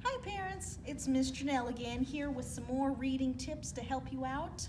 Hi parents, it's Miss Janelle again here with some more reading tips to help you out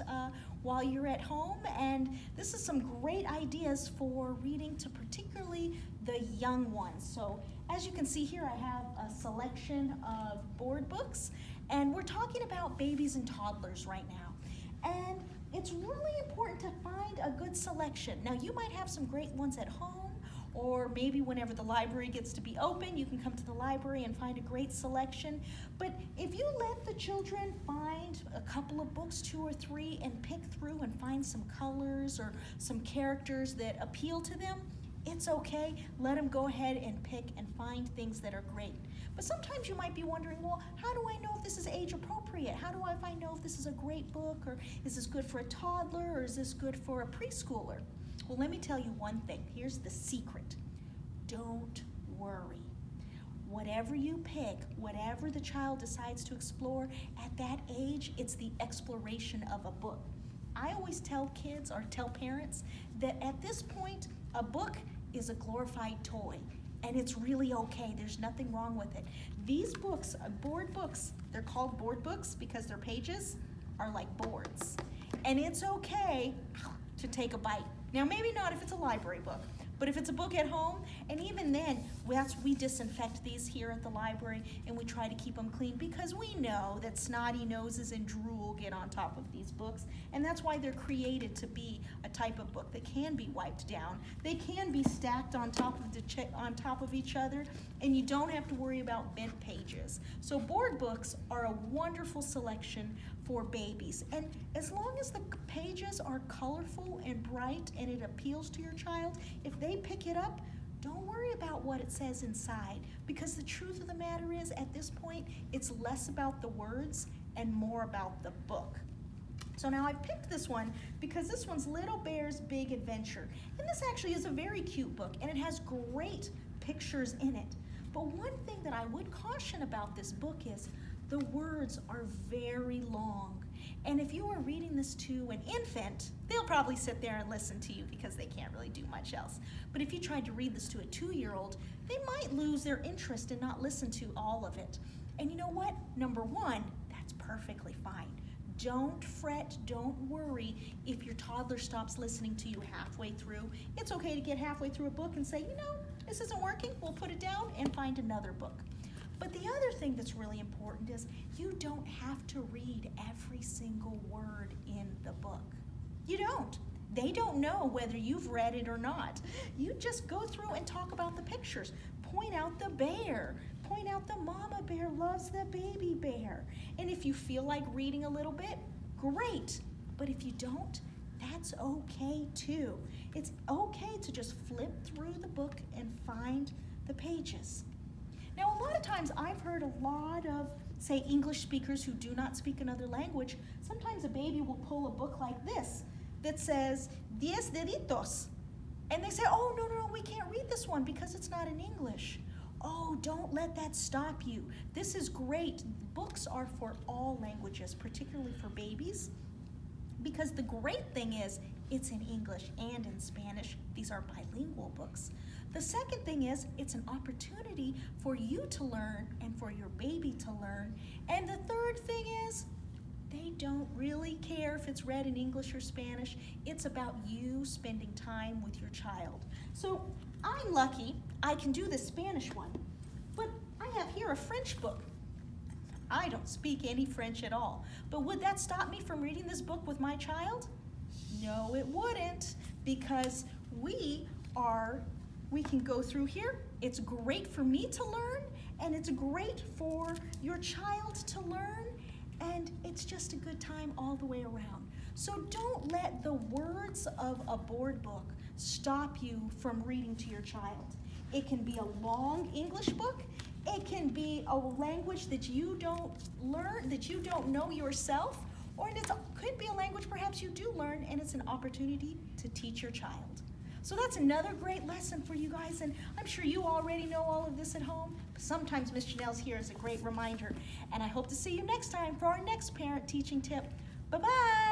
while you're at home. And this is some great ideas for reading to particularly the young ones. So as you can see here, I have a selection of board books, and we're talking about babies and toddlers right now. And it's really important to find a good selection. Now you might have some great ones at home, or maybe whenever the library gets to be open, you can come to the library and find a great selection. But if you let the children find a couple of books, 2 or 3, and pick through and find some colors or some characters that appeal to them, it's okay. Let them go ahead and pick and find things that are great. But sometimes you might be wondering, well, how do I know if this is age appropriate? How do I know if this is a great book, or is this good for a toddler, or is this good for a preschooler? Well, let me tell you one thing. Here's the secret. Don't worry. Whatever you pick, whatever the child decides to explore, at that age, it's the exploration of a book. I always tell kids or tell parents that at this point, a book is a glorified toy, and it's really okay. There's nothing wrong with it. These books, board books, they're called board books because their pages are like boards, and it's okay to take a bite. Now, maybe not if it's a library book, but if it's a book at home, and even then, we disinfect these here at the library, and we try to keep them clean because we know that snotty noses and drool get on top of these books, and that's why they're created to be a type of book that can be wiped down. They can be stacked on top of each other, and you don't have to worry about bent pages. So board books are a wonderful selection for babies, and as long as the pages are colorful and bright and it appeals to your child, if they pick it up, don't worry about what it says inside, because the truth of the matter is, at this point, it's less about the words and more about the book. So now I picked this one because this one's Little Bear's Big Adventure, and this actually is a very cute book, and it has great pictures in it. But one thing that I would caution about this book is the words are very long. And if you are reading this to an infant, they'll probably sit there and listen to you because they can't really do much else. But if you tried to read this to a 2-year-old, they might lose their interest and not listen to all of it. And you know what? Number one, that's perfectly fine. Don't fret, don't worry if your toddler stops listening to you halfway through. It's okay to get halfway through a book and say, this isn't working, we'll put it down and find another book. But the other thing that's really important is you don't have to read every single word in the book. You don't. They don't know whether you've read it or not. You just go through and talk about the pictures. Point out the bear. Point out the mama bear loves the baby bear. And if you feel like reading a little bit, great. But if you don't, that's okay too. It's okay to just flip through the book and find the pages. Now, a lot of times I've heard a lot of, say, English speakers who do not speak another language. Sometimes a baby will pull a book like this that says, 10 deditos. And they say, oh, no, we can't read this one because it's not in English. Oh, don't let that stop you. This is great. Books are for all languages, particularly for babies, because the great thing is it's in English and in Spanish. These are bilingual books. The second thing is it's an opportunity for you to learn and for your baby to learn. And the third thing is they don't really care if it's read in English or Spanish. It's about you spending time with your child. So I'm lucky I can do the Spanish one, but I have here a French book. I don't speak any French at all, but would that stop me from reading this book with my child? No, it wouldn't, because we can go through here. It's great for me to learn, and it's great for your child to learn, and it's just a good time all the way around. So don't let the words of a board book stop you from reading to your child. It can be a long English book. It can be a language that you don't learn, that you don't know yourself, or it could be a language perhaps you do learn, and it's an opportunity to teach your child. So that's another great lesson for you guys, and I'm sure you already know all of this at home, but sometimes Miss Janelle's here as a great reminder, and I hope to see you next time for our next parent teaching tip. Bye-bye!